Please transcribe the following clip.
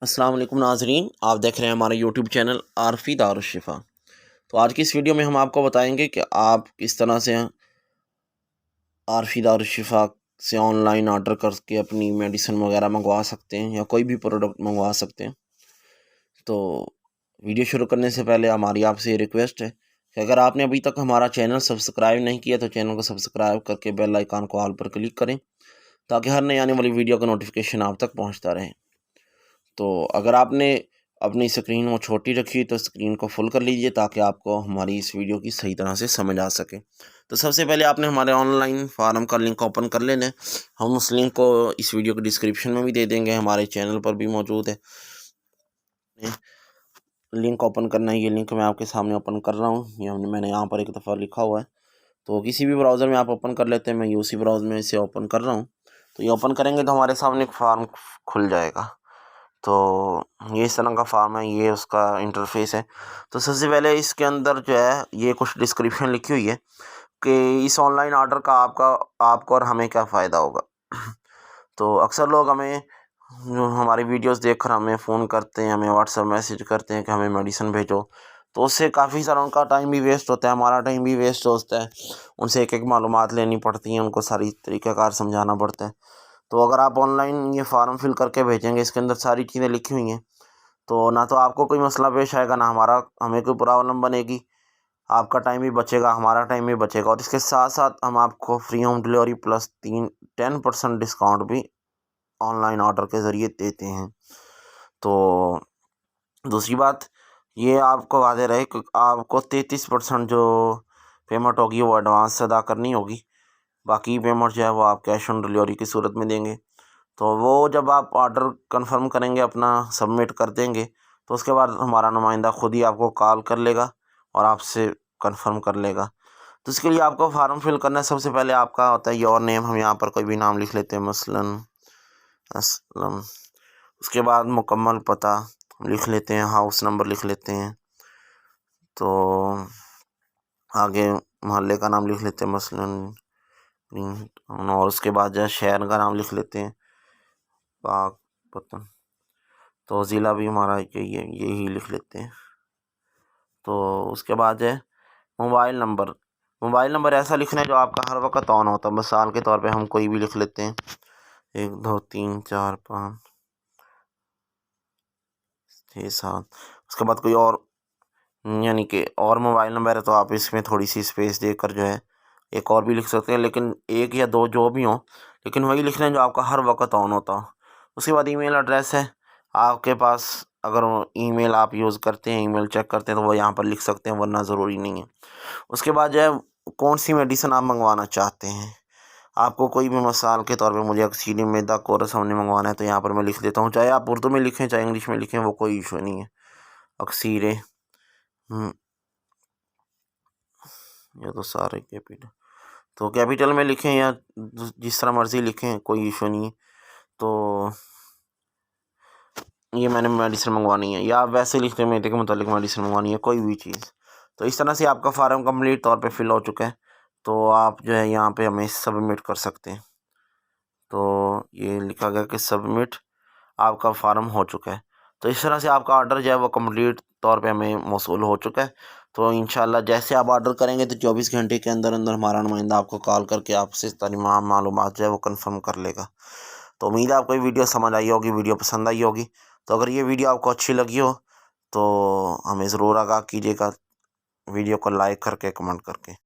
अस्सलाम वालेकुम नाजरीन, आप देख रहे हैं हमारा यूट्यूब चैनल आरफी दारुश्शिफा। तो आज की इस वीडियो में हम आपको बताएंगे कि आप किस तरह से आरफी दारुश्शिफा से ऑनलाइन ऑर्डर करके अपनी मेडिसिन वगैरह मंगवा सकते हैं या कोई भी प्रोडक्ट मंगवा सकते हैं। तो वीडियो शुरू करने से पहले हमारी आपसे रिक्वेस्ट है कि अगर आपने अभी तक हमारा चैनल सब्सक्राइब नहीं किया तो चैनल को सब्सक्राइब करके बेल आइकन को ऑल पर क्लिक करें, ताकि हर नई आने वाली वीडियो का नोटिफिकेशन आप तक पहुँचता रहे। तो अगर आपने अपनी स्क्रीन वो छोटी रखी तो स्क्रीन को फुल कर लीजिए, ताकि आपको हमारी इस वीडियो की सही तरह से समझ आ सके। तो सबसे पहले आपने हमारे ऑनलाइन फार्म का लिंक ओपन कर लेना है। हम उस लिंक को इस वीडियो के डिस्क्रिप्शन में भी दे देंगे, हमारे चैनल पर भी मौजूद है। लिंक ओपन करना है, ये लिंक मैं आपके सामने ओपन कर रहा हूँ। ये मैंने यहाँ पर एक दफ़ा लिखा हुआ है, तो किसी भी ब्राउज़र में आप ओपन कर लेते हैं। मैं यूसी ब्राउज़र में इसे ओपन कर रहा हूँ। तो ये ओपन करेंगे तो हमारे सामने एक फार्म खुल जाएगा। तो ये इस तरह का फार्म है, ये उसका इंटरफेस है। तो सबसे पहले इसके अंदर जो है ये कुछ डिस्क्रिप्शन लिखी हुई है कि इस ऑनलाइन ऑर्डर का आपको और हमें क्या फ़ायदा होगा। तो अक्सर लोग हमें जो हमारी वीडियोस देखकर हमें फ़ोन करते हैं, हमें व्हाट्सएप मैसेज करते हैं कि हमें मेडिसिन भेजो। तो उससे काफ़ी सारा उनका टाइम भी वेस्ट होता है, हमारा टाइम भी वेस्ट होता है। उनसे एक एक मालूमात लेनी पड़ती हैं, उनको सारी तरीक़ाकार समझाना पड़ता है। तो अगर आप ऑनलाइन ये फार्म फिल करके भेजेंगे, इसके अंदर सारी चीज़ें लिखी हुई हैं, तो ना तो आपको कोई मसला पेश आएगा, ना हमें कोई प्रॉब्लम बनेगी। आपका टाइम भी बचेगा, हमारा टाइम भी बचेगा, और इसके साथ साथ हम आपको free home delivery plus 10% discount भी ऑनलाइन ऑर्डर के ज़रिए देते हैं। तो दूसरी बात ये आपको वादे रहे कि आपको 33% जो पेमेंट होगी वो एडवांस अदा करनी होगी। बाकी पेमेंट जो है वो आप कैश ऑन डिलीवरी की सूरत में देंगे। तो वो जब आप ऑर्डर कंफर्म करेंगे, अपना सबमिट कर देंगे, तो उसके बाद हमारा नुमाइंदा खुद ही आपको कॉल कर लेगा और आपसे कंफर्म कर लेगा। तो इसके लिए आपको फार्म फिल करना है। सबसे पहले आपका होता है योर नेम, हम यहाँ पर कोई भी नाम लिख लेते हैं, मसलन असलम। उसके बाद मुकम्मल पता लिख लेते हैं, हाउस नंबर लिख लेते हैं। तो आगे मोहल्ले का नाम लिख लेते हैं, मसलन, और उसके बाद जो है शहर का नाम लिख लेते हैं, पाकपतन। तो ज़िला भी हमारा यही लिख लेते हैं। तो उसके बाद है मोबाइल नंबर। मोबाइल नंबर ऐसा लिखना है जो आपका हर वक्त ऑन होता है। मिसाल के तौर पे हम कोई भी लिख लेते हैं, 1 2 3 4 5 6 7। उसके बाद कोई और, यानी कि और मोबाइल नंबर है तो आप इसमें थोड़ी सी स्पेस देकर जो है एक और भी लिख सकते हैं, लेकिन एक या दो जो भी हों, लेकिन वही लिखना है जो आपका हर वक्त ऑन होता हो। उसके बाद ईमेल एड्रेस है आपके पास, अगर ईमेल आप यूज़ करते हैं, ईमेल चेक करते हैं, तो वो यहाँ पर लिख सकते हैं, वरना ज़रूरी नहीं है। उसके बाद जो है कौन सी मेडिसिन आप मंगवाना चाहते हैं। आपको कोई भी, मिसाल के तौर पे मुझे अक्सीरी मैदा कोरस हमने मंगवाना है, तो यहाँ पर मैं लिख देता हूँ, चाहे आप उर्दू में लिखें चाहे इंग्लिश में लिखें, वो कोई इशू नहीं है। अक्सीरे, ये तो सारे कैपिटल, तो कैपिटल में लिखें या जिस तरह मर्ज़ी लिखें, कोई इशू नहीं है। तो ये मैंने मेडिसिन मंगवानी है, या आप वैसे लिख दें मैदे के मुतालिक मेडिसिन मंगवानी है, कोई भी चीज़। तो इस तरह से आपका फार्म कंप्लीट तौर पे फिल हो चुका है। तो आप जो है यहाँ पे हमें सबमिट कर सकते हैं। तो ये लिखा गया कि सबमिट, आपका फार्म हो चुका है। तो इस तरह से आपका ऑर्डर जो है वो कंप्लीट तौर पे हमें मौसूल हो चुका है। तो इंशाल्लाह जैसे आप ऑर्डर करेंगे तो 24 घंटे के अंदर अंदर हमारा नुमाइंदा आपको कॉल करके आपसे तमाम मालूमात जो है वो कंफर्म कर लेगा। तो उम्मीद है आपको ये वीडियो समझ आई होगी, वीडियो पसंद आई होगी। तो अगर ये वीडियो आपको अच्छी लगी हो तो हमें ज़रूर आगाह कीजिएगा, वीडियो को लाइक करके, कमेंट करके।